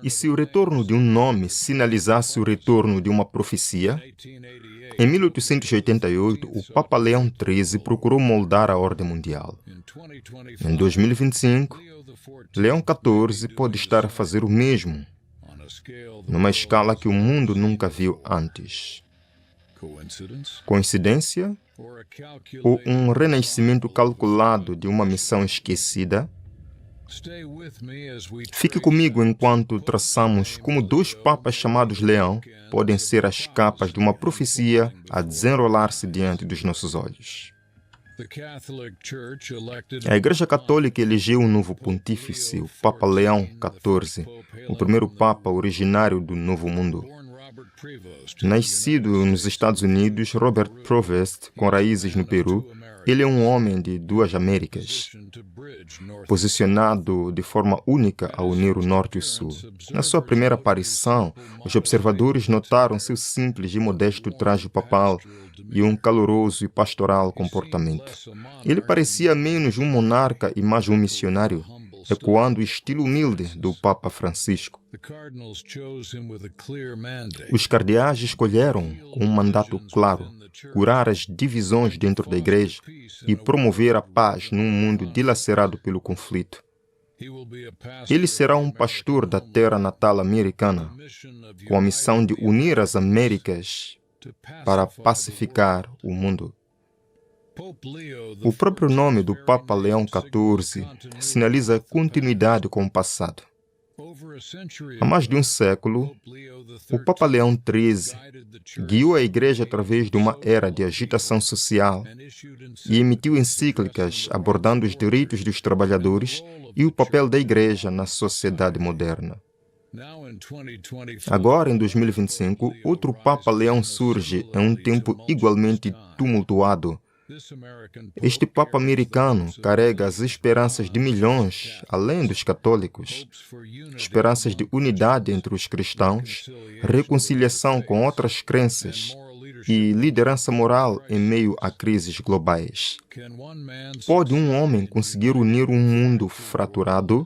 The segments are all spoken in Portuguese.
E se o retorno de um nome sinalizasse o retorno de uma profecia? Em 1888, o Papa Leão XIII procurou moldar a ordem mundial. Em 2025, Leão XIV pode estar a fazer o mesmo, numa escala que o mundo nunca viu antes. Coincidência? Ou um renascimento calculado de uma missão esquecida? Fique comigo enquanto traçamos como dois papas chamados Leão podem ser as capas de uma profecia a desenrolar-se diante dos nossos olhos. A Igreja Católica elegeu um novo pontífice, o Papa Leão XIV, o primeiro Papa originário do Novo Mundo. Nascido nos Estados Unidos, Robert Provost, com raízes no Peru, ele é um homem de duas Américas, posicionado de forma única a unir o Norte e o Sul. Na sua primeira aparição, os observadores notaram seu simples e modesto traje papal e um caloroso e pastoral comportamento. Ele parecia menos um monarca e mais um missionário, ecoando o estilo humilde do Papa Francisco. Os cardeais escolheram com um mandato claro, curar as divisões dentro da Igreja e promover a paz num mundo dilacerado pelo conflito. Ele será um pastor da terra natal americana, com a missão de unir as Américas para pacificar o mundo. O próprio nome do Papa Leão XIV sinaliza continuidade com o passado. Há mais de um século, o Papa Leão XIII guiou a Igreja através de uma era de agitação social e emitiu encíclicas abordando os direitos dos trabalhadores e o papel da Igreja na sociedade moderna. Agora, em 2025, outro Papa Leão surge em um tempo igualmente tumultuado. Este Papa americano carrega as esperanças de milhões, além dos católicos, esperanças de unidade entre os cristãos, reconciliação com outras crenças e liderança moral em meio a crises globais. Pode um homem conseguir unir um mundo fraturado?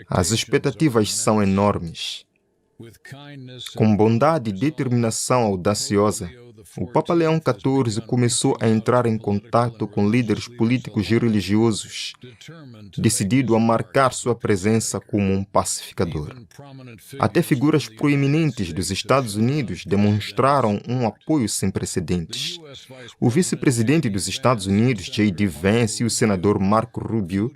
As expectativas são enormes. Com bondade e determinação audaciosa, o Papa Leão XIV começou a entrar em contato com líderes políticos e religiosos, decidido a marcar sua presença como um pacificador. Até figuras proeminentes dos Estados Unidos demonstraram um apoio sem precedentes. O vice-presidente dos Estados Unidos, J.D. Vance, e o senador Marco Rubio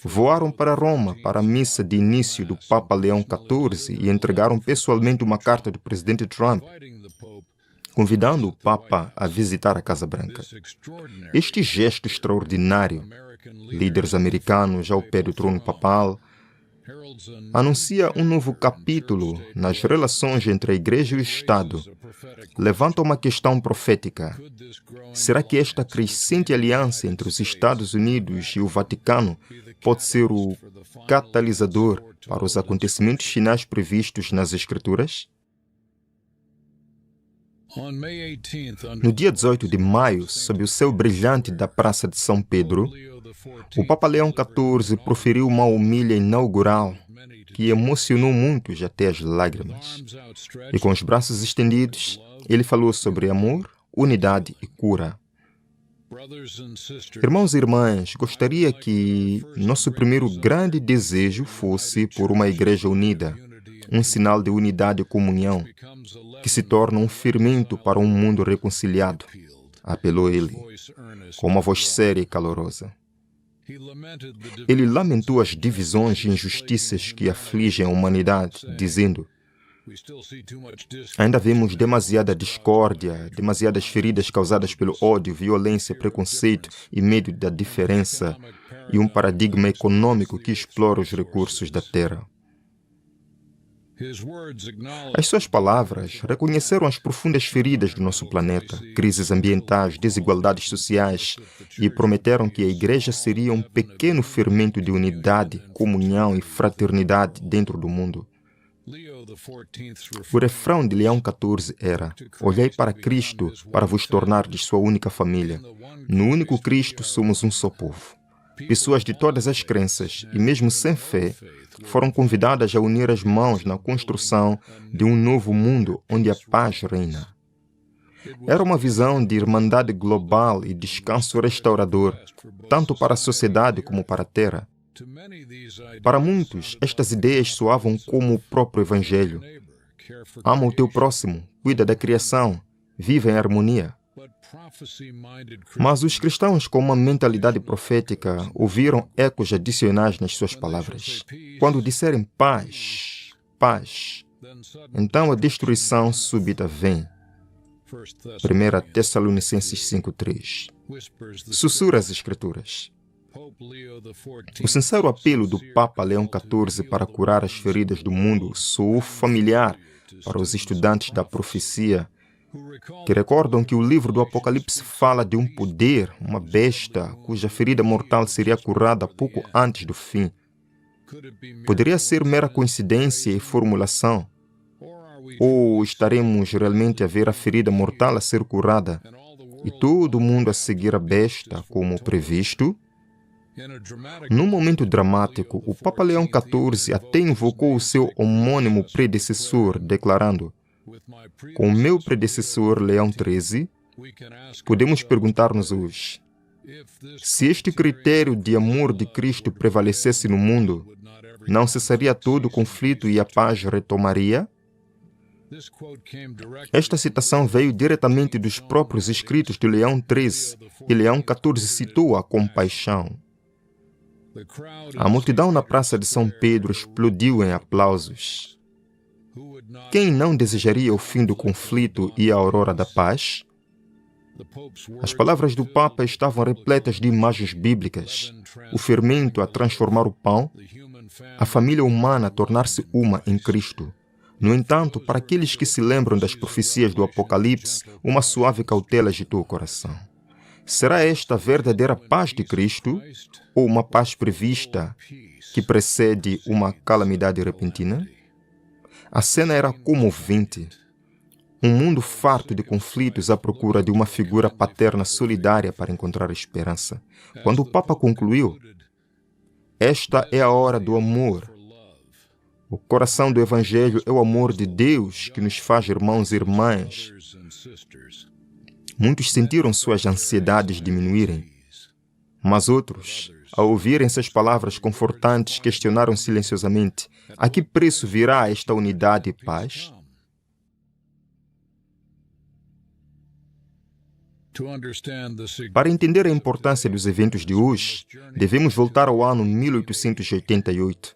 voaram para Roma para a missa de início do Papa Leão XIV e entregaram pessoalmente uma carta do presidente Trump, convidando o Papa a visitar a Casa Branca. Este gesto extraordinário, líderes americanos ao pé do trono papal, anuncia um novo capítulo nas relações entre a Igreja e o Estado. Levanta uma questão profética. Será que esta crescente aliança entre os Estados Unidos e o Vaticano pode ser o catalisador para os acontecimentos finais previstos nas Escrituras? No dia 18 de maio, sob o céu brilhante da Praça de São Pedro, o Papa Leão XIV proferiu uma homilia inaugural que emocionou muitos até as lágrimas. E com os braços estendidos, ele falou sobre amor, unidade e cura. Irmãos e irmãs, gostaria que nosso primeiro grande desejo fosse por uma igreja unida, um sinal de unidade e comunhão, que se torna um fermento para um mundo reconciliado, apelou ele, com uma voz séria e calorosa. Ele lamentou as divisões e injustiças que afligem a humanidade, dizendo: ainda vemos demasiada discórdia, demasiadas feridas causadas pelo ódio, violência, preconceito e medo da diferença, e um paradigma econômico que explora os recursos da terra. As suas palavras reconheceram as profundas feridas do nosso planeta, crises ambientais, desigualdades sociais, e prometeram que a Igreja seria um pequeno fermento de unidade, comunhão e fraternidade dentro do mundo. O refrão de Leão XIV era: olhai para Cristo para vos tornardes sua única família. No único Cristo somos um só povo. pessoas de todas as crenças e mesmo sem fé foram convidadas a unir as mãos na construção de um novo mundo onde a paz reina. Era uma visão de irmandade global e descanso restaurador, tanto para a sociedade como para a terra. Para muitos, estas ideias soavam como o próprio Evangelho. Ama o teu próximo, cuida da criação, vive em harmonia. Mas os cristãos com uma mentalidade profética ouviram ecos adicionais nas suas palavras. Quando disserem paz, paz, então a destruição súbita vem. 1 Tessalonicenses 5:3. Sussurra as Escrituras. O sincero apelo do Papa Leão XIV para curar as feridas do mundo soou familiar para os estudantes da profecia, que recordam que o livro do Apocalipse fala de um poder, uma besta, cuja ferida mortal seria curada pouco antes do fim. Poderia ser mera coincidência e formulação? Ou estaremos realmente a ver a ferida mortal a ser curada e todo mundo a seguir a besta como previsto? Num momento dramático, o Papa Leão XIV até invocou o seu homônimo predecessor, declarando: com o meu predecessor Leão XIII, podemos perguntar-nos hoje, se este critério de amor de Cristo prevalecesse no mundo, não cessaria todo o conflito e a paz retomaria? Esta citação veio diretamente dos próprios escritos de Leão XIII, e Leão XIV citou a compaixão. A multidão na Praça de São Pedro explodiu em aplausos. Quem não desejaria o fim do conflito e a aurora da paz? As palavras do Papa estavam repletas de imagens bíblicas. O fermento a transformar o pão, a família humana a tornar-se uma em Cristo. No entanto, para aqueles que se lembram das profecias do Apocalipse, uma suave cautela agitou o coração. Será esta a verdadeira paz de Cristo ou uma paz prevista que precede uma calamidade repentina? A cena era comovente. Um mundo farto de conflitos à procura de uma figura paterna solidária para encontrar esperança. Quando o Papa concluiu, esta é a hora do amor. O coração do Evangelho é o amor de Deus que nos faz irmãos e irmãs. Muitos sentiram suas ansiedades diminuírem, mas outros, ao ouvirem essas palavras confortantes, questionaram silenciosamente: a que preço virá esta unidade e paz? Para entender a importância dos eventos de hoje, devemos voltar ao ano 1888.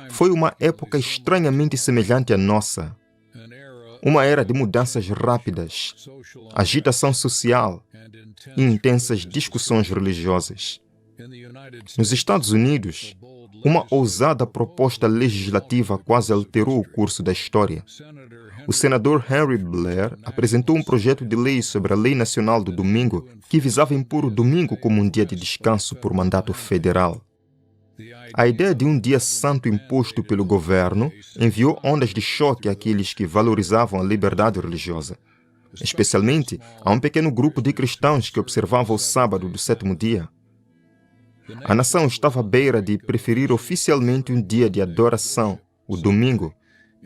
Foi uma época estranhamente semelhante à nossa. Uma era de mudanças rápidas, agitação social e intensas discussões religiosas. Nos Estados Unidos, uma ousada proposta legislativa quase alterou o curso da história. O senador Henry Blair apresentou um projeto de lei sobre a Lei Nacional do Domingo que visava impor o domingo como um dia de descanso por mandato federal. A ideia de um dia santo imposto pelo governo enviou ondas de choque àqueles que valorizavam a liberdade religiosa, especialmente a um pequeno grupo de cristãos que observava o sábado do sétimo dia. A nação estava à beira de preferir oficialmente um dia de adoração, o domingo,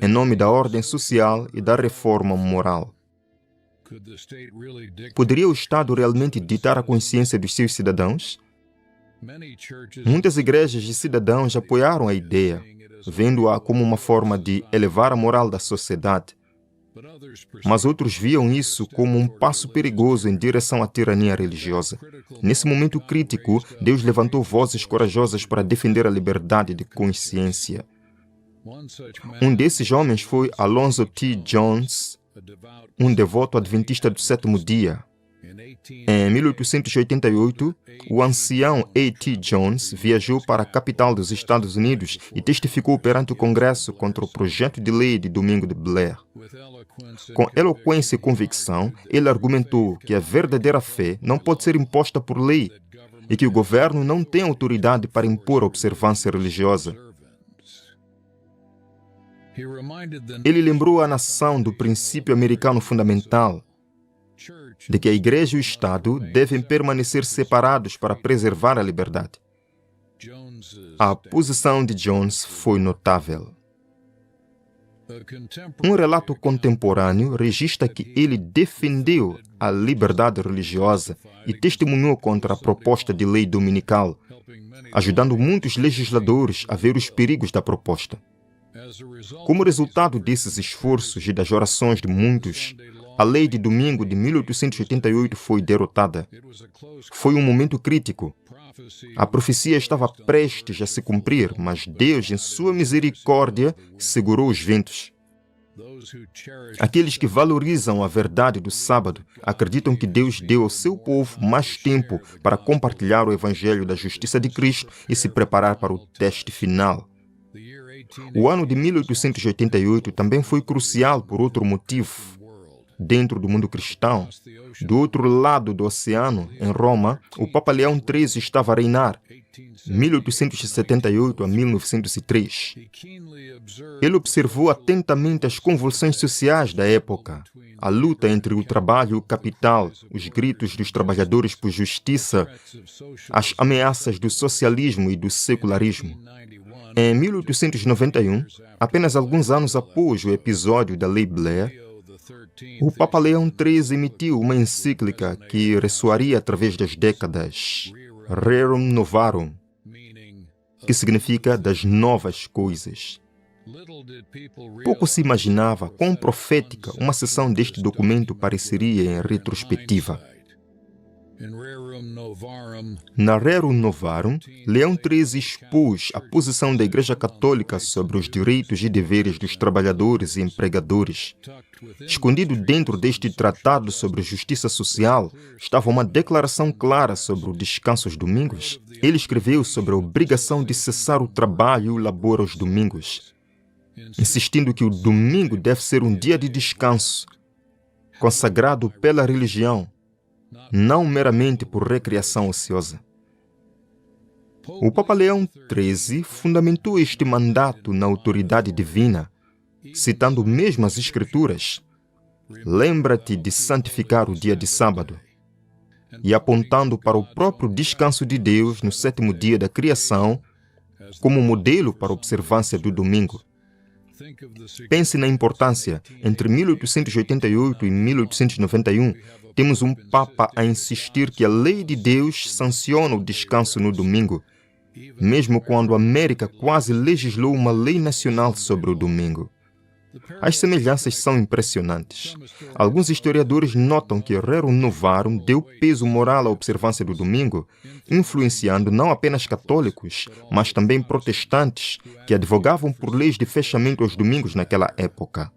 em nome da ordem social e da reforma moral. Poderia o Estado realmente ditar a consciência dos seus cidadãos? Muitas igrejas e cidadãos apoiaram a ideia, vendo-a como uma forma de elevar a moral da sociedade. Mas outros viam isso como um passo perigoso em direção à tirania religiosa. Nesse momento crítico, Deus levantou vozes corajosas para defender a liberdade de consciência. Um desses homens foi Alonzo T. Jones, um devoto adventista do sétimo dia. Em 1888, o ancião A.T. Jones viajou para a capital dos Estados Unidos e testificou perante o Congresso contra o projeto de lei de domingo de Blair. Com eloquência e convicção, ele argumentou que a verdadeira fé não pode ser imposta por lei e que o governo não tem autoridade para impor a observância religiosa. Ele lembrou a nação do princípio americano fundamental: de que a Igreja e o Estado devem permanecer separados para preservar a liberdade. A posição de Jones foi notável. Um relato contemporâneo registra que ele defendeu a liberdade religiosa e testemunhou contra a proposta de lei dominical, ajudando muitos legisladores a ver os perigos da proposta. Como resultado desses esforços e das orações de muitos, a lei de domingo de 1888 foi derrotada. Foi um momento crítico. A profecia estava prestes a se cumprir, mas Deus, em sua misericórdia, segurou os ventos. Aqueles que valorizam a verdade do sábado acreditam que Deus deu ao seu povo mais tempo para compartilhar o evangelho da justiça de Cristo e se preparar para o teste final. O ano de 1888 também foi crucial por outro motivo. Dentro do mundo cristão, do outro lado do oceano, em Roma, o Papa Leão XIII estava a reinar, 1878 a 1903. Ele observou atentamente as convulsões sociais da época, a luta entre o trabalho e o capital, os gritos dos trabalhadores por justiça, as ameaças do socialismo e do secularismo. Em 1891, apenas alguns anos após o episódio da Lei Blair, o Papa Leão XIII emitiu uma encíclica que ressoaria através das décadas, Rerum Novarum, que significa das novas coisas. Pouco se imaginava quão profética uma seção deste documento pareceria em retrospectiva. Na Rerum Novarum, Leão XIII expôs a posição da Igreja Católica sobre os direitos e deveres dos trabalhadores e empregadores. Escondido dentro deste tratado sobre justiça social estava uma declaração clara sobre o descanso aos domingos. Ele escreveu sobre a obrigação de cessar o trabalho e o labor aos domingos, insistindo que o domingo deve ser um dia de descanso, consagrado pela religião, não meramente por recreação ociosa. O Papa Leão XIII fundamentou este mandato na autoridade divina, citando mesmo as Escrituras: lembra-te de santificar o dia de sábado, e apontando para o próprio descanso de Deus no sétimo dia da criação como modelo para a observância do domingo. Pense na importância. Entre 1888 e 1891, temos um Papa a insistir que a lei de Deus sanciona o descanso no domingo, mesmo quando a América quase legislou uma lei nacional sobre o domingo. As semelhanças são impressionantes. Alguns historiadores notam que Rerum Novarum deu peso moral à observância do domingo, influenciando não apenas católicos, mas também protestantes, que advogavam por leis de fechamento aos domingos naquela época.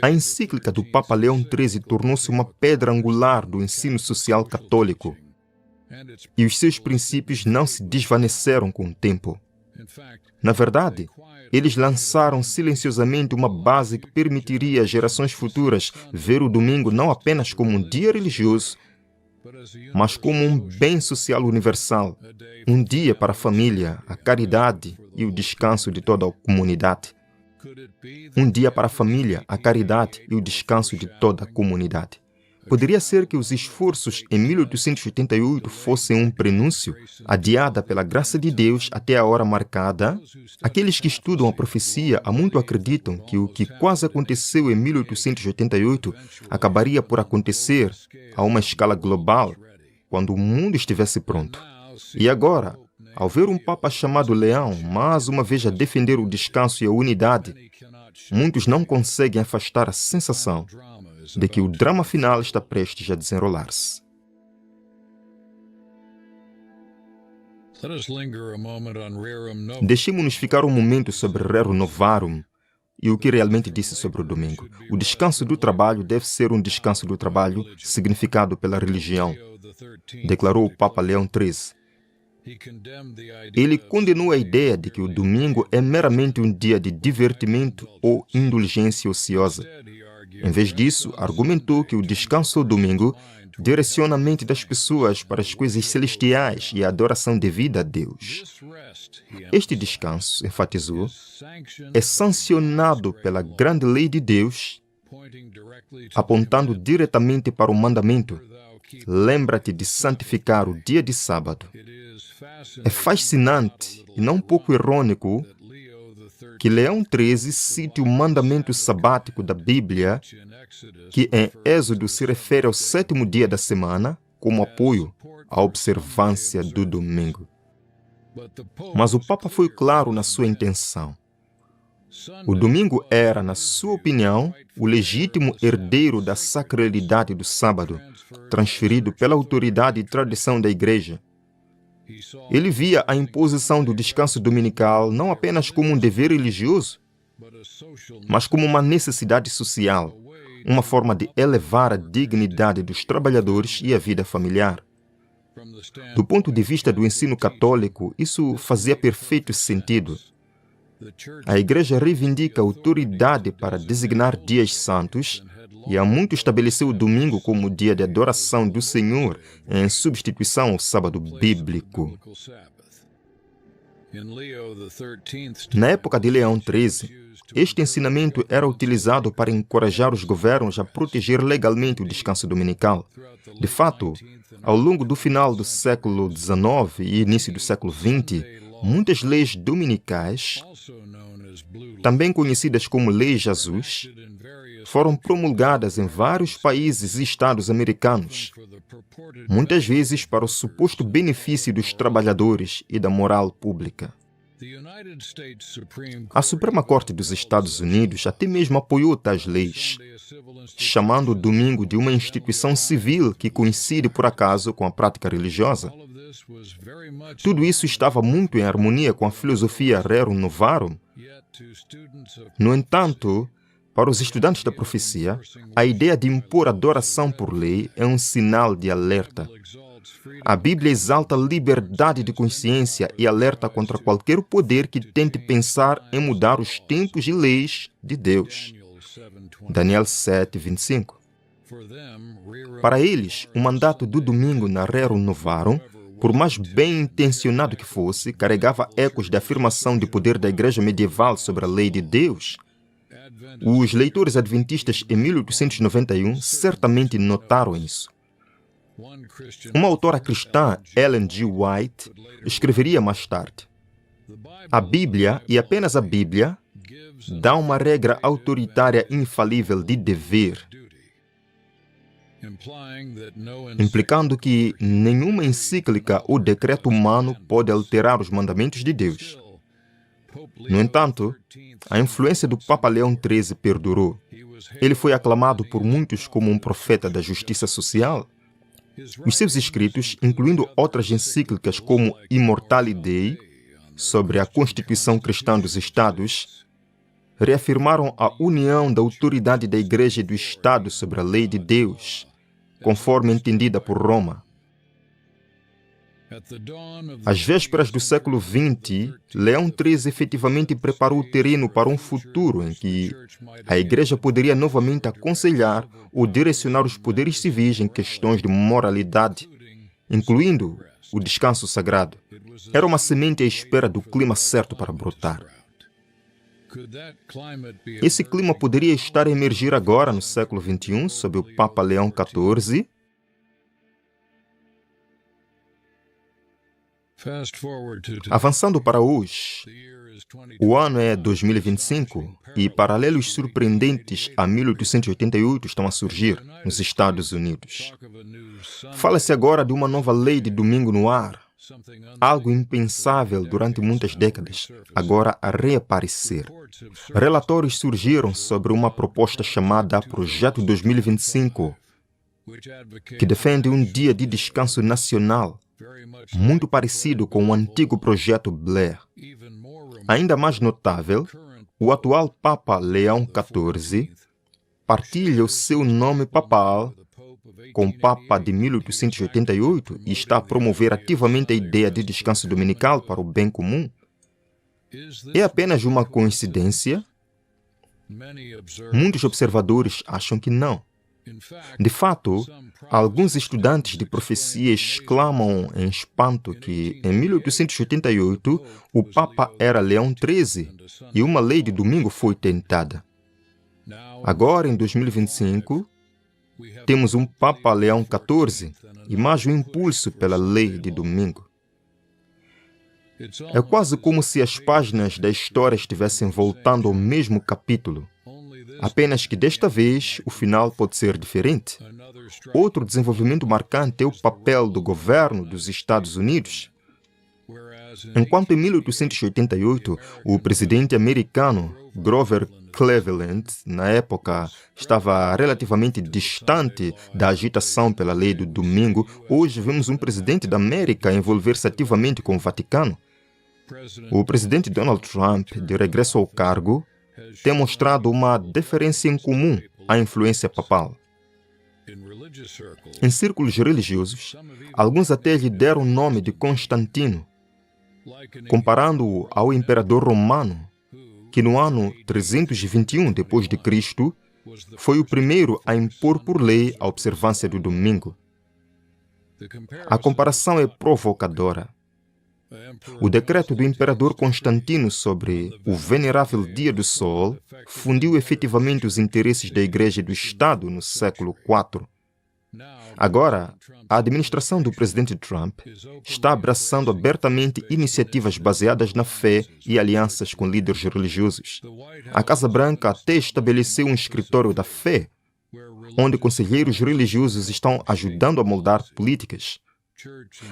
A encíclica do Papa Leão XIII tornou-se uma pedra angular do ensino social católico, e os seus princípios não se desvaneceram com o tempo. Na verdade, eles lançaram silenciosamente uma base que permitiria às gerações futuras ver o domingo não apenas como um dia religioso, mas como um bem social universal, um dia para a família, a caridade e o descanso de toda a comunidade. Um dia para a família, a caridade e o descanso de toda a comunidade. Poderia ser que os esforços em 1888 fossem um prenúncio, adiada pela graça de Deus até a hora marcada. Aqueles que estudam a profecia há muito acreditam que o que quase aconteceu em 1888 acabaria por acontecer a uma escala global, quando o mundo estivesse pronto. E agora, ao ver um Papa chamado Leão, mais uma vez a defender o descanso e a unidade, muitos não conseguem afastar a sensação de que o drama final está prestes a desenrolar-se. Deixemos-nos ficar um momento sobre Rerum Novarum e o que realmente disse sobre o domingo. O descanso do trabalho deve ser um descanso do trabalho significado pela religião, declarou o Papa Leão XIII. Ele condenou a ideia de que o domingo é meramente um dia de divertimento ou indulgência ociosa. Em vez disso, argumentou que o descanso ao domingo direciona a mente das pessoas para as coisas celestiais e a adoração devida a Deus. Este descanso, enfatizou, é sancionado pela grande lei de Deus, apontando diretamente para o mandamento: lembra-te de santificar o dia de sábado. É fascinante e não pouco irônico que Leão XIII cite o mandamento sabático da Bíblia, que em Êxodo se refere ao sétimo dia da semana, como apoio à observância do domingo. Mas o Papa foi claro na sua intenção. O domingo era, na sua opinião, o legítimo herdeiro da sacralidade do sábado, transferido pela autoridade e tradição da Igreja. Ele via a imposição do descanso dominical não apenas como um dever religioso, mas como uma necessidade social, uma forma de elevar a dignidade dos trabalhadores e a vida familiar. Do ponto de vista do ensino católico, isso fazia perfeito sentido. A Igreja reivindica autoridade para designar dias santos e há muito estabeleceu o domingo como dia de adoração do Senhor em substituição ao sábado bíblico. Na época de Leão XIII, este ensinamento era utilizado para encorajar os governos a proteger legalmente o descanso dominical. De fato, ao longo do final do século XIX e início do século XX, muitas leis dominicais, também conhecidas como Leis Jesus, foram promulgadas em vários países e estados americanos, muitas vezes para o suposto benefício dos trabalhadores e da moral pública. A Suprema Corte dos Estados Unidos até mesmo apoiou tais leis, chamando o domingo de uma instituição civil que coincide por acaso com a prática religiosa. Tudo isso estava muito em harmonia com a filosofia Rerum Novarum. No entanto, para os estudantes da profecia, a ideia de impor adoração por lei é um sinal de alerta. A Bíblia exalta a liberdade de consciência e alerta contra qualquer poder que tente pensar em mudar os tempos e leis de Deus. Daniel 7, 25. Para eles, o mandato do domingo na Rerum Novarum, por mais bem intencionado que fosse, carregava ecos da afirmação de poder da Igreja medieval sobre a lei de Deus. Os leitores adventistas em 1891 certamente notaram isso. Uma autora cristã, Ellen G. White, escreveria mais tarde: a Bíblia, e apenas a Bíblia, dá uma regra autoritária infalível de dever, implicando que nenhuma encíclica ou decreto humano pode alterar os mandamentos de Deus. No entanto, a influência do Papa Leão XIII perdurou. Ele foi aclamado por muitos como um profeta da justiça social. Os seus escritos, incluindo outras encíclicas como Immortali Dei, sobre a Constituição Cristã dos Estados, reafirmaram a união da autoridade da Igreja e do Estado sobre a lei de Deus, conforme entendida por Roma. Às vésperas do século XX, Leão XIII efetivamente preparou o terreno para um futuro em que a Igreja poderia novamente aconselhar ou direcionar os poderes civis em questões de moralidade, incluindo o descanso sagrado. Era uma semente à espera do clima certo para brotar. Esse clima poderia estar a emergir agora no século XXI, sob o Papa Leão XIV. Avançando para hoje, o ano é 2025 e paralelos surpreendentes a 1888 estão a surgir nos Estados Unidos. Fala-se agora de uma nova lei de domingo no ar, algo impensável durante muitas décadas, agora a reaparecer. Relatórios surgiram sobre uma proposta chamada Projeto 2025, que defende um dia de descanso nacional, muito parecido com o antigo projeto Blair. Ainda mais notável, o atual Papa Leão XIV partilha o seu nome papal com o Papa de 1888 e está a promover ativamente a ideia de descanso dominical para o bem comum. É apenas uma coincidência? Muitos observadores acham que não. De fato, alguns estudantes de profecia exclamam em espanto que, em 1888, o Papa era Leão XIII e uma lei de domingo foi tentada. Agora, em 2025, temos um Papa Leão XIV e mais um impulso pela lei de domingo. É quase como se as páginas da história estivessem voltando ao mesmo capítulo, apenas que desta vez o final pode ser diferente. Outro desenvolvimento marcante é o papel do governo dos Estados Unidos. Enquanto em 1888 o presidente americano Grover Cleveland, na época, estava relativamente distante da agitação pela lei do domingo, hoje vemos um presidente da América envolver-se ativamente com o Vaticano. O presidente Donald Trump, de regresso ao cargo, tem mostrado uma deferência em comum à influência papal. Em círculos religiosos, alguns até lhe deram o nome de Constantino, comparando-o ao imperador romano, que no ano 321 d.C. foi o primeiro a impor por lei a observância do domingo. A comparação é provocadora. O decreto do imperador Constantino sobre o venerável Dia do Sol fundiu efetivamente os interesses da Igreja e do Estado no século IV. Agora, a administração do presidente Trump está abraçando abertamente iniciativas baseadas na fé e alianças com líderes religiosos. A Casa Branca até estabeleceu um escritório da fé, onde conselheiros religiosos estão ajudando a moldar políticas.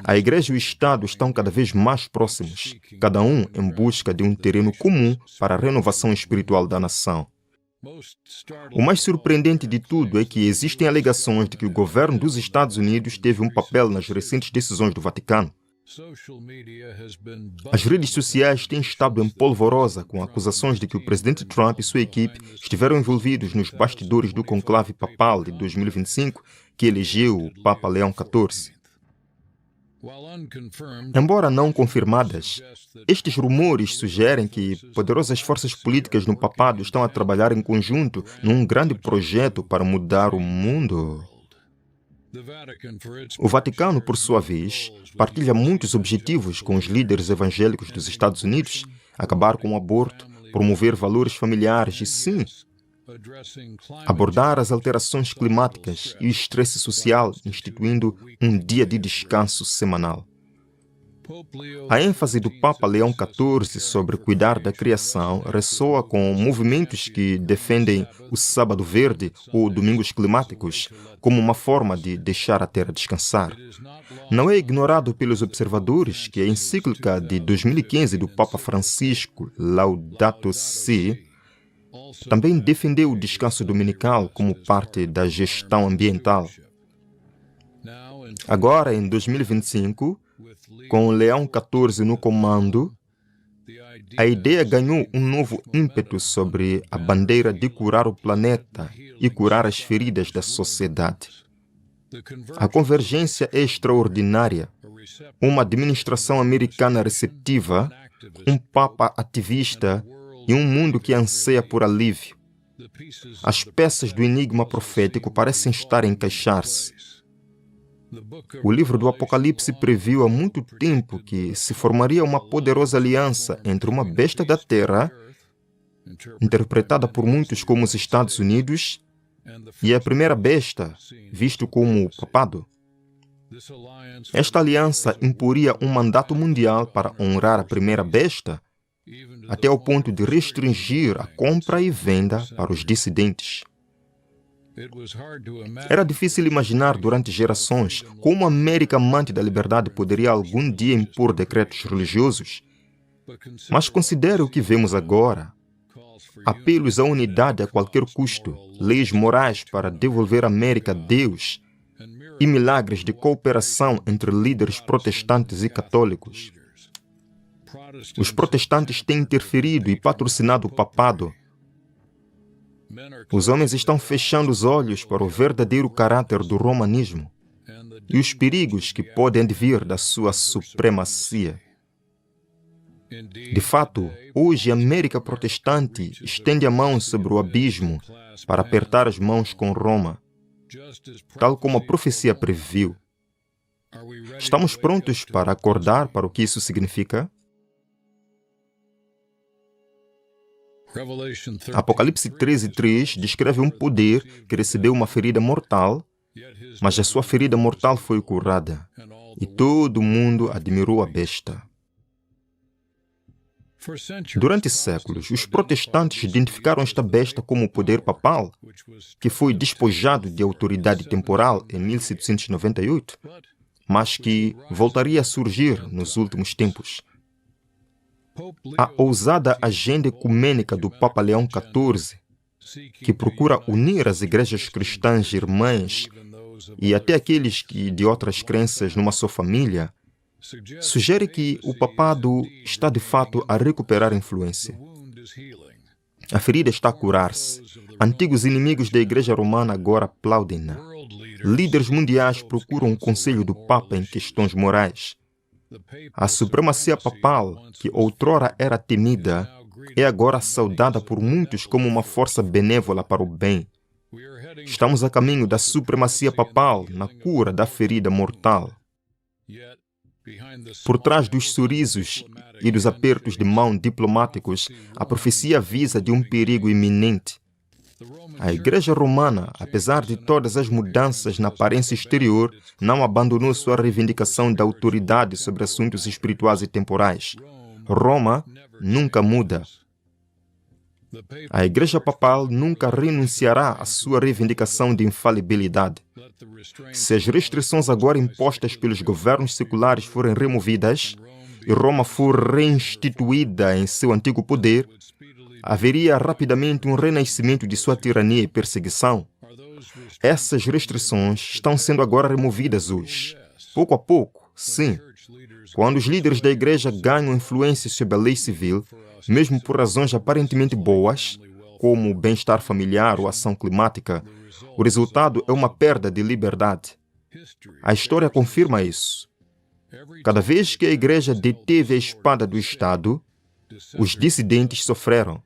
A Igreja e o Estado estão cada vez mais próximos, cada um em busca de um terreno comum para a renovação espiritual da nação. O mais surpreendente de tudo é que existem alegações de que o governo dos Estados Unidos teve um papel nas recentes decisões do Vaticano. As redes sociais têm estado em polvorosa com acusações de que o presidente Trump e sua equipe estiveram envolvidos nos bastidores do conclave papal de 2025, que elegeu o Papa Leão XIV. Embora não confirmadas, estes rumores sugerem que poderosas forças políticas no papado estão a trabalhar em conjunto num grande projeto para mudar o mundo. O Vaticano, por sua vez, partilha muitos objetivos com os líderes evangélicos dos Estados Unidos: acabar com o aborto, promover valores familiares e, sim, abordar as alterações climáticas e o estresse social, instituindo um dia de descanso semanal. A ênfase do Papa Leão XIV sobre cuidar da criação ressoa com movimentos que defendem o Sábado Verde ou Domingos Climáticos como uma forma de deixar a Terra descansar. Não é ignorado pelos observadores que a encíclica de 2015 do Papa Francisco, Laudato Si', também defendeu o descanso dominical como parte da gestão ambiental. Agora, em 2025, com o Leão XIV no comando, a ideia ganhou um novo ímpeto sobre a bandeira de curar o planeta e curar as feridas da sociedade. A convergência é extraordinária. Uma administração americana receptiva, um Papa ativista e um mundo que anseia por alívio. As peças do enigma profético parecem estar a encaixar-se. O livro do Apocalipse previu há muito tempo que se formaria uma poderosa aliança entre uma besta da terra, interpretada por muitos como os Estados Unidos, e a primeira besta, visto como o papado. Esta aliança imporia um mandato mundial para honrar a primeira besta, até ao ponto de restringir a compra e venda para os dissidentes. Era difícil imaginar durante gerações como a América amante da liberdade poderia algum dia impor decretos religiosos. Mas considere o que vemos agora. Apelos à unidade a qualquer custo, leis morais para devolver a América a Deus e milagres de cooperação entre líderes protestantes e católicos. Os protestantes têm interferido e patrocinado o papado. Os homens estão fechando os olhos para o verdadeiro caráter do romanismo e os perigos que podem advir da sua supremacia. De fato, hoje a América protestante estende a mão sobre o abismo para apertar as mãos com Roma, tal como a profecia previu. Estamos prontos para acordar para o que isso significa? Apocalipse 13:3 descreve um poder que recebeu uma ferida mortal, mas a sua ferida mortal foi curada, e todo mundo admirou a besta. Durante séculos, os protestantes identificaram esta besta como o poder papal, que foi despojado de autoridade temporal em 1798, mas que voltaria a surgir nos últimos tempos. A ousada agenda ecumênica do Papa Leão XIV, que procura unir as igrejas cristãs irmãs e até aqueles que de outras crenças numa só família, sugere que o papado está de fato a recuperar influência. A ferida está a curar-se. Antigos inimigos da Igreja Romana agora aplaudem-na. Líderes mundiais procuram o conselho do Papa em questões morais. A supremacia papal, que outrora era temida, é agora saudada por muitos como uma força benévola para o bem. Estamos a caminho da supremacia papal na cura da ferida mortal. Por trás dos sorrisos e dos apertos de mão diplomáticos, a profecia avisa de um perigo iminente. A Igreja Romana, apesar de todas as mudanças na aparência exterior, não abandonou sua reivindicação da autoridade sobre assuntos espirituais e temporais. Roma nunca muda. A Igreja Papal nunca renunciará à sua reivindicação de infalibilidade. Se as restrições agora impostas pelos governos seculares forem removidas e Roma for reinstituída em seu antigo poder, haveria rapidamente um renascimento de sua tirania e perseguição. Essas restrições estão sendo agora removidas hoje. Pouco a pouco, sim. Quando os líderes da igreja ganham influência sobre a lei civil, mesmo por razões aparentemente boas, como o bem-estar familiar ou ação climática, o resultado é uma perda de liberdade. A história confirma isso. Cada vez que a igreja deteve a espada do Estado, os dissidentes sofreram.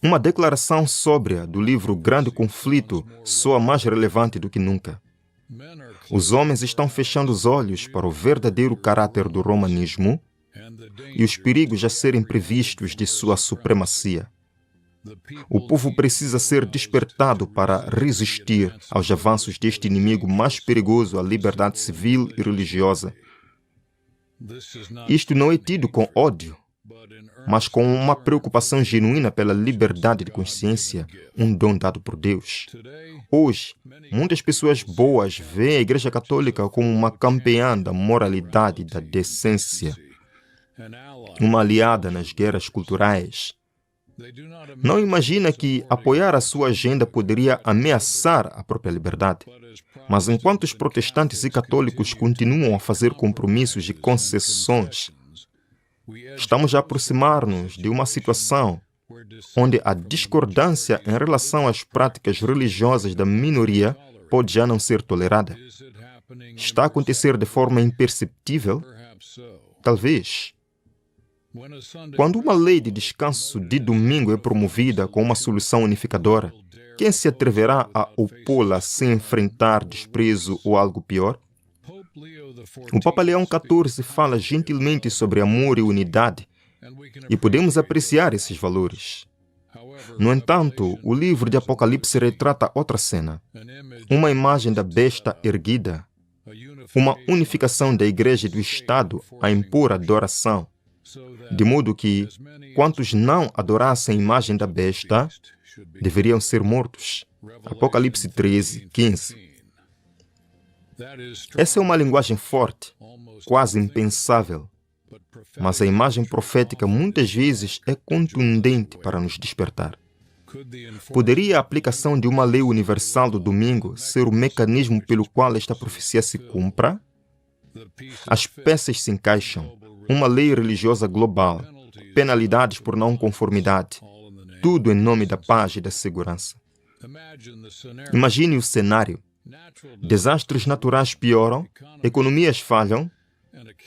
Uma declaração sóbria do livro Grande Conflito soa mais relevante do que nunca. Os homens estão fechando os olhos para o verdadeiro caráter do romanismo e os perigos a serem previstos de sua supremacia. O povo precisa ser despertado para resistir aos avanços deste inimigo mais perigoso à liberdade civil e religiosa. Isto não é tido com ódio, mas com uma preocupação genuína pela liberdade de consciência, um dom dado por Deus. Hoje, muitas pessoas boas veem a Igreja Católica como uma campeã da moralidade e da decência, uma aliada nas guerras culturais. Não imagina que apoiar a sua agenda poderia ameaçar a própria liberdade. Mas enquanto os protestantes e católicos continuam a fazer compromissos e concessões, estamos a aproximar-nos de uma situação onde a discordância em relação às práticas religiosas da minoria pode já não ser tolerada. Está a acontecer de forma imperceptível? Talvez. Quando uma lei de descanso de domingo é promovida com uma solução unificadora, quem se atreverá a opô-la sem enfrentar desprezo ou algo pior? O Papa Leão XIV fala gentilmente sobre amor e unidade, e podemos apreciar esses valores. No entanto, o livro de Apocalipse retrata outra cena, uma imagem da besta erguida, uma unificação da igreja e do Estado a impor adoração, de modo que quantos não adorassem a imagem da besta deveriam ser mortos. Apocalipse 13:15. Essa é uma linguagem forte, quase impensável, mas a imagem profética muitas vezes é contundente para nos despertar. Poderia a aplicação de uma lei universal do domingo ser o mecanismo pelo qual esta profecia se cumpra? As peças se encaixam. Uma lei religiosa global, penalidades por não conformidade, tudo em nome da paz e da segurança. Imagine o cenário. Desastres naturais pioram, economias falham,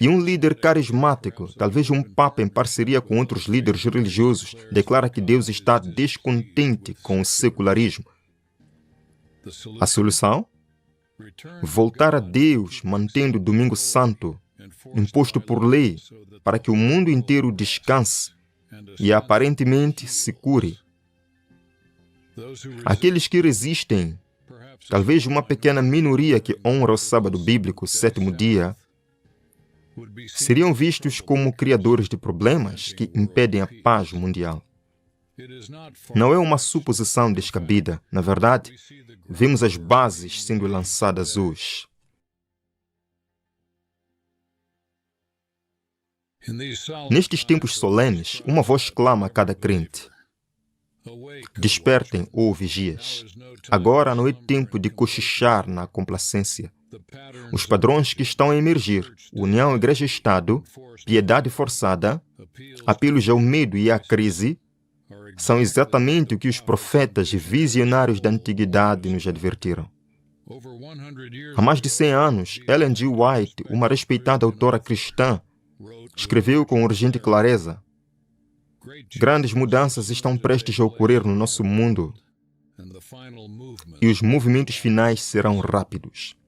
e um líder carismático, talvez um papa em parceria com outros líderes religiosos, declara que Deus está descontente com o secularismo. A solução? Voltar a Deus, mantendo o Domingo Santo, imposto por lei, para que o mundo inteiro descanse e aparentemente se cure. Aqueles que resistem, talvez uma pequena minoria que honra o sábado bíblico, o sétimo dia, seriam vistos como criadores de problemas que impedem a paz mundial. Não é uma suposição descabida. Na verdade, vemos as bases sendo lançadas hoje. Nestes tempos solenes, uma voz clama a cada crente: despertem, ó vigias. Agora não é tempo de cochichar na complacência. Os padrões que estão a emergir, união igreja-estado, piedade forçada, apelos ao medo e à crise, são exatamente o que os profetas e visionários da antiguidade nos advertiram. Há mais de 100 anos, Ellen G. White, uma respeitada autora cristã, escreveu com urgente clareza: grandes mudanças estão prestes a ocorrer no nosso mundo e os movimentos finais serão rápidos.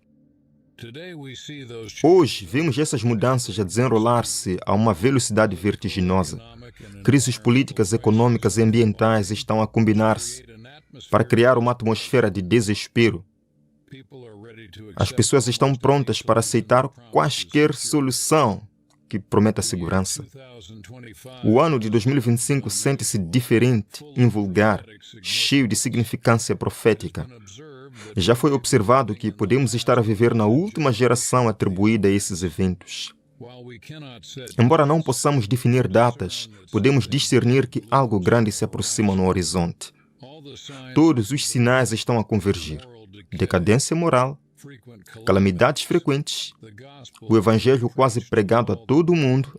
Hoje, vemos essas mudanças a desenrolar-se a uma velocidade vertiginosa. Crises políticas, econômicas e ambientais estão a combinar-se para criar uma atmosfera de desespero. As pessoas estão prontas para aceitar quaisquer solução que prometa segurança. O ano de 2025 sente-se diferente, invulgar, cheio de significância profética. Já foi observado que podemos estar a viver na última geração atribuída a esses eventos. Embora não possamos definir datas, podemos discernir que algo grande se aproxima no horizonte. Todos os sinais estão a convergir: decadência moral, calamidades frequentes, o evangelho quase pregado a todo o mundo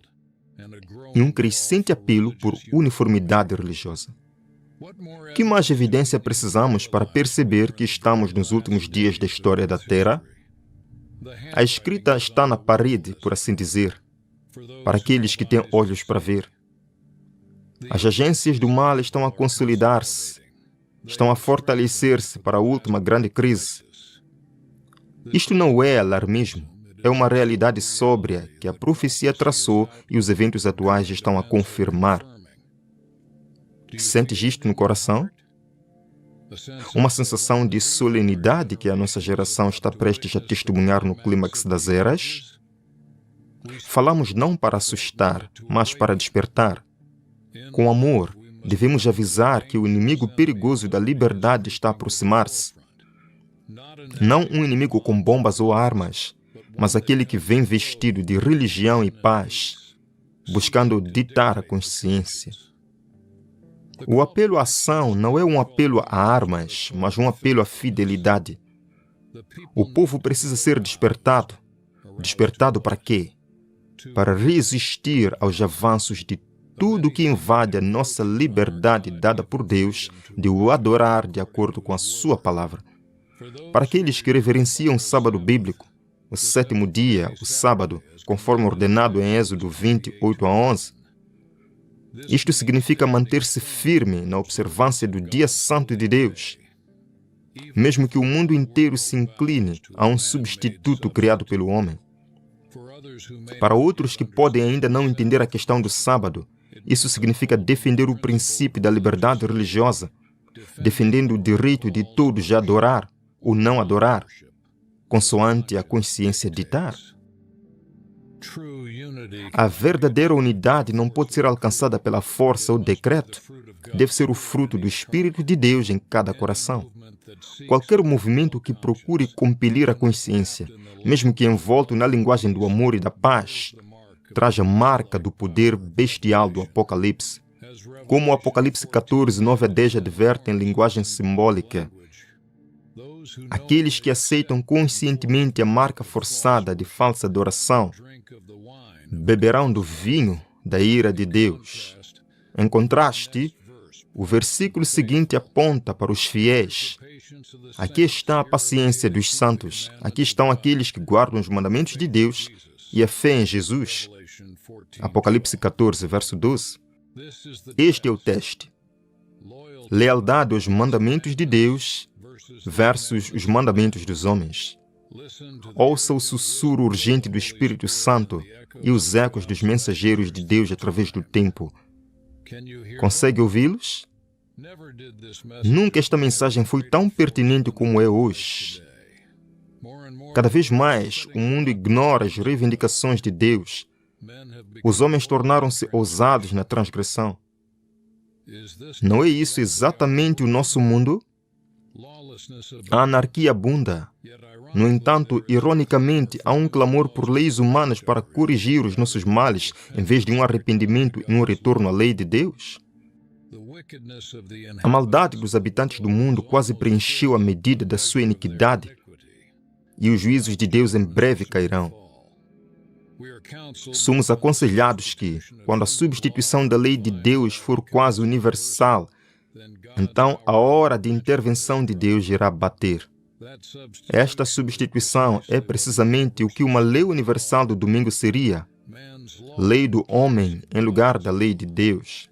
e um crescente apelo por uniformidade religiosa. Que mais evidência precisamos para perceber que estamos nos últimos dias da história da Terra? A escrita está na parede, por assim dizer, para aqueles que têm olhos para ver. As agências do mal estão a consolidar-se, estão a fortalecer-se para a última grande crise. Isto não é alarmismo, é uma realidade sóbria que a profecia traçou e os eventos atuais estão a confirmar. Sentes isto no coração? Uma sensação de solenidade que a nossa geração está prestes a testemunhar no clímax das eras? Falamos não para assustar, mas para despertar. Com amor, devemos avisar que o inimigo perigoso da liberdade está a aproximar-se. Não um inimigo com bombas ou armas, mas aquele que vem vestido de religião e paz, buscando ditar a consciência. O apelo à ação não é um apelo a armas, mas um apelo à fidelidade. O povo precisa ser despertado. Despertado para quê? Para resistir aos avanços de tudo que invade a nossa liberdade dada por Deus de o adorar de acordo com a sua palavra. Para aqueles que reverenciam o sábado bíblico, o sétimo dia, o sábado, conforme ordenado em Êxodo 28-11, isto significa manter-se firme na observância do dia santo de Deus. Mesmo que o mundo inteiro se incline a um substituto criado pelo homem. Para outros que podem ainda não entender a questão do sábado, isso significa defender o princípio da liberdade religiosa, defendendo o direito de todos de adorar ou não adorar, consoante a consciência ditar. A verdadeira unidade não pode ser alcançada pela força ou decreto. Deve ser o fruto do Espírito de Deus em cada coração. Qualquer movimento que procure compelir a consciência, mesmo que envolto na linguagem do amor e da paz, traz a marca do poder bestial do Apocalipse. Como o Apocalipse 14, 9-10 adverte em linguagem simbólica, aqueles que aceitam conscientemente a marca forçada de falsa adoração beberão do vinho da ira de Deus. Em contraste, o versículo seguinte aponta para os fiéis. Aqui está a paciência dos santos. Aqui estão aqueles que guardam os mandamentos de Deus e a fé em Jesus. Apocalipse 14, verso 12. Este é o teste. Lealdade aos mandamentos de Deus versus os mandamentos dos homens. Ouça o sussurro urgente do Espírito Santo e os ecos dos mensageiros de Deus através do tempo. Consegue ouvi-los? Nunca esta mensagem foi tão pertinente como é hoje. Cada vez mais, o mundo ignora as reivindicações de Deus. Os homens tornaram-se ousados na transgressão. Não é isso exatamente o nosso mundo? A anarquia abunda. No entanto, ironicamente, há um clamor por leis humanas para corrigir os nossos males, em vez de um arrependimento e um retorno à lei de Deus. A maldade dos habitantes do mundo quase preencheu a medida da sua iniquidade, e os juízos de Deus em breve cairão. Somos aconselhados que, quando a substituição da lei de Deus for quase universal, então a hora de intervenção de Deus irá bater. Esta substituição é precisamente o que uma lei universal do domingo seria: lei do homem em lugar da lei de Deus.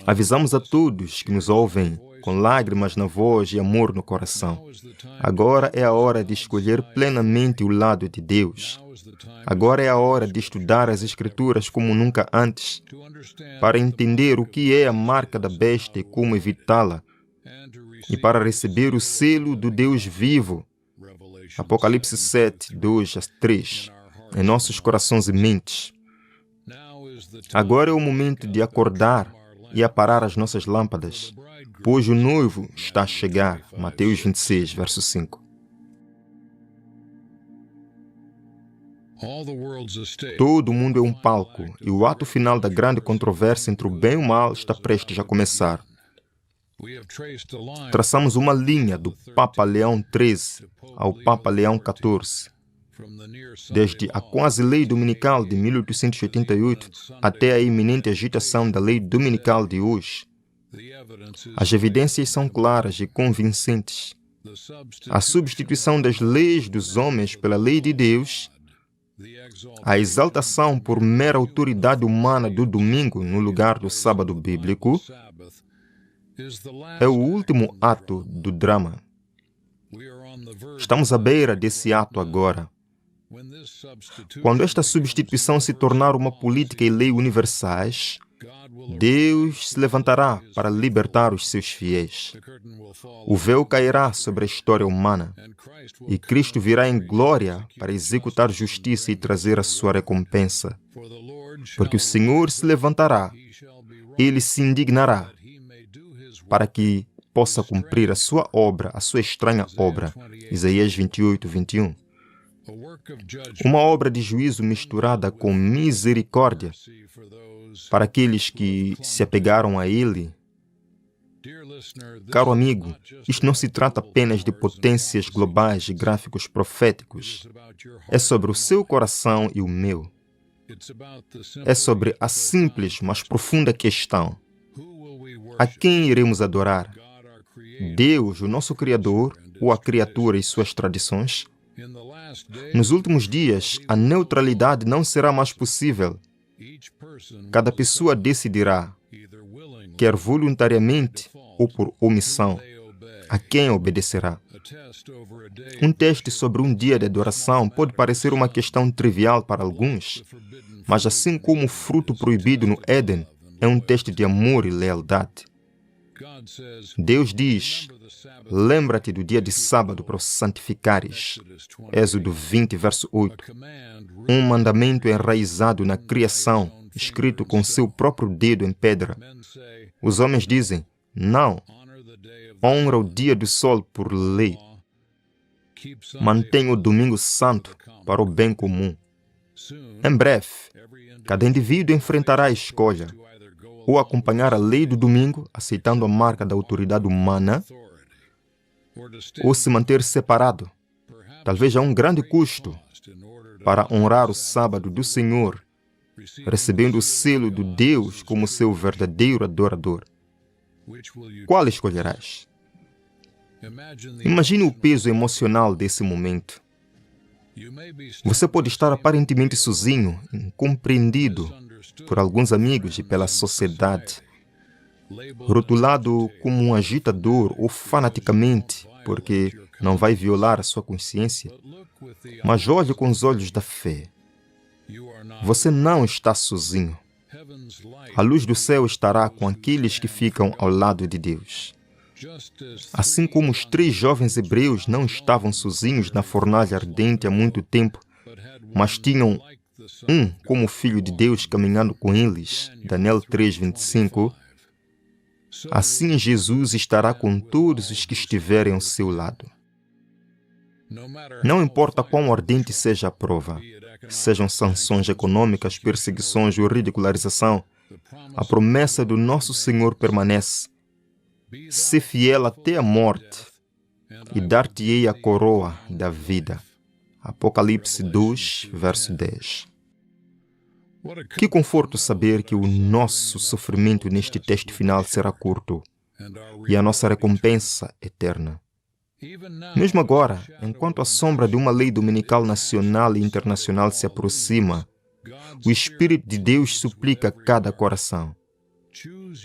Avisamos a todos que nos ouvem, com lágrimas na voz e amor no coração. Agora é a hora de escolher plenamente o lado de Deus. Agora é a hora de estudar as Escrituras como nunca antes, para entender o que é a marca da besta e como evitá-la, e para receber o selo do Deus vivo. Apocalipse 7, 2 a 3, em nossos corações e mentes. Agora é o momento de acordar e aparar as nossas lâmpadas, pois o noivo está a chegar. Mateus 26, verso 5. Todo o mundo é um palco, e o ato final da grande controvérsia entre o bem e o mal está prestes a começar. Traçamos uma linha do Papa Leão XIII ao Papa Leão XIV, desde a quase lei dominical de 1888 até a iminente agitação da lei dominical de hoje. As evidências são claras e convincentes. A substituição das leis dos homens pela lei de Deus, a exaltação por mera autoridade humana do domingo no lugar do sábado bíblico, é o último ato do drama. Estamos à beira desse ato agora. Quando esta substituição se tornar uma política e lei universais, Deus se levantará para libertar os seus fiéis. O véu cairá sobre a história humana e Cristo virá em glória para executar justiça e trazer a sua recompensa. Porque o Senhor se levantará, Ele se indignará para que possa cumprir a sua obra, a sua estranha obra. Isaías 28, 21. Uma obra de juízo misturada com misericórdia para aqueles que se apegaram a Ele. Caro amigo, isto não se trata apenas de potências globais de gráficos proféticos. É sobre o seu coração e o meu. É sobre a simples, mas profunda questão: a quem iremos adorar? Deus, o nosso Criador, ou a criatura e suas tradições? Nos últimos dias, a neutralidade não será mais possível. Cada pessoa decidirá, quer voluntariamente ou por omissão, a quem obedecerá. Um teste sobre um dia de adoração pode parecer uma questão trivial para alguns, mas assim como o fruto proibido no Éden é um teste de amor e lealdade. Deus diz: lembra-te do dia de sábado para o santificares. Êxodo 20, verso 8. Um mandamento enraizado na criação, escrito com seu próprio dedo em pedra. Os homens dizem: não. Honra o dia do sol por lei. Mantenha o domingo santo para o bem comum. Em breve, cada indivíduo enfrentará a escolha: ou acompanhar a lei do domingo, aceitando a marca da autoridade humana, ou se manter separado, talvez a um grande custo, para honrar o sábado do Senhor, recebendo o selo do Deus como seu verdadeiro adorador. Qual escolherás? Imagine o peso emocional desse momento. Você pode estar aparentemente sozinho, incompreendido por alguns amigos e pela sociedade, rotulado como um agitador ou fanaticamente porque não vai violar a sua consciência. Mas olhe com os olhos da fé. Você não está sozinho. A luz do céu estará com aqueles que ficam ao lado de Deus. Assim como os 3 jovens hebreus não estavam sozinhos na fornalha ardente há muito tempo, mas tinham um como Filho de Deus caminhando com eles, Daniel 3:25, assim Jesus estará com todos os que estiverem ao seu lado. Não importa quão ardente seja a prova, sejam sanções econômicas, perseguições ou ridicularização, a promessa do nosso Senhor permanece: ser fiel até a morte e dar-te-ei a coroa da vida. Apocalipse 2, verso 10. Que conforto saber que o nosso sofrimento neste teste final será curto e a nossa recompensa eterna. Mesmo agora, enquanto a sombra de uma lei dominical nacional e internacional se aproxima, o Espírito de Deus suplica a cada coração: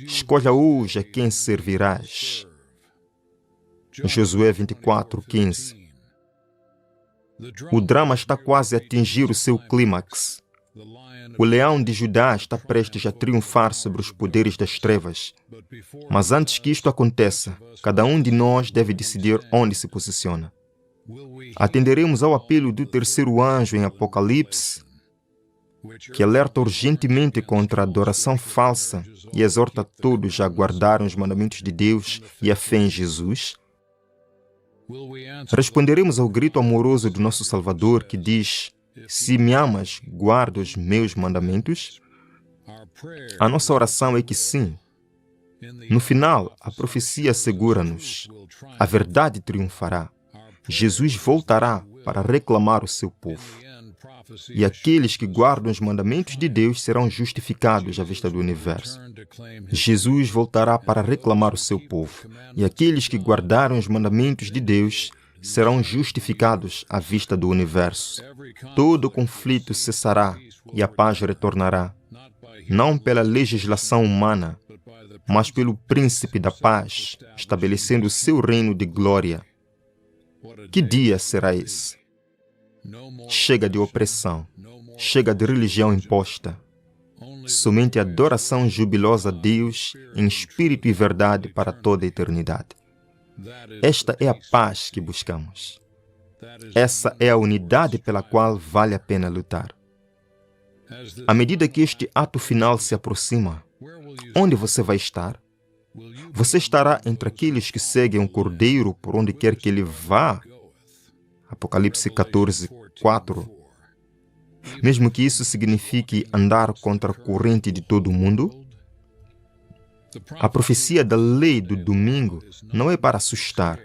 escolha hoje a quem servirás. Josué 24:15. O drama está quase a atingir o seu clímax. O leão de Judá está prestes a triunfar sobre os poderes das trevas. Mas antes que isto aconteça, cada um de nós deve decidir onde se posiciona. Atenderemos ao apelo do 3º anjo em Apocalipse, que alerta urgentemente contra a adoração falsa e exorta todos a guardarem os mandamentos de Deus e a fé em Jesus? Responderemos ao grito amoroso do nosso Salvador que diz: se me amas, guarda os meus mandamentos? A nossa oração é que sim. No final, a profecia assegura-nos: a verdade triunfará. Jesus voltará para reclamar o seu povo. E aqueles que guardam os mandamentos de Deus serão justificados à vista do universo. Jesus voltará para reclamar o seu povo. E aqueles que guardaram os mandamentos de Deus serão justificados à vista do universo. Todo conflito cessará e a paz retornará, não pela legislação humana, mas pelo Príncipe da Paz, estabelecendo o seu reino de glória. Que dia será esse? Chega de opressão, chega de religião imposta. Somente adoração jubilosa a Deus em espírito e verdade para toda a eternidade. Esta é a paz que buscamos. Essa é a unidade pela qual vale a pena lutar. À medida que este ato final se aproxima, onde você vai estar? Você estará entre aqueles que seguem o Cordeiro por onde quer que ele vá? Apocalipse 14:4. Mesmo que isso signifique andar contra a corrente de todo o mundo? A profecia da lei do domingo não é para assustar,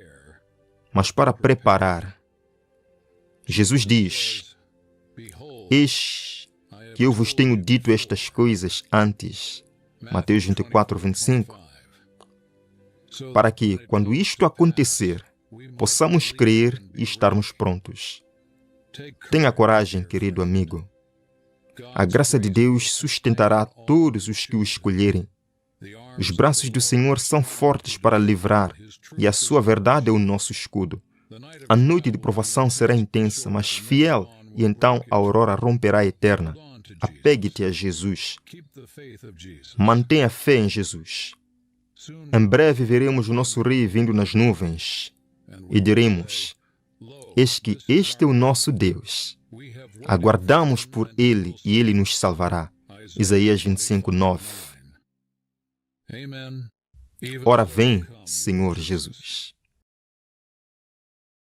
mas para preparar. Jesus diz: eis que eu vos tenho dito estas coisas antes. Mateus 24:25. Para que, quando isto acontecer, possamos crer e estarmos prontos. Tenha coragem, querido amigo. A graça de Deus sustentará todos os que o escolherem. Os braços do Senhor são fortes para livrar, e a sua verdade é o nosso escudo. A noite de provação será intensa, mas fiel, e então a aurora romperá eterna. Apegue-te a Jesus. Mantenha fé em Jesus. Em breve veremos o nosso Rei vindo nas nuvens, e diremos: eis que este é o nosso Deus. Aguardamos por Ele, e Ele nos salvará. Isaías 25:9. Ora vem, Senhor Jesus.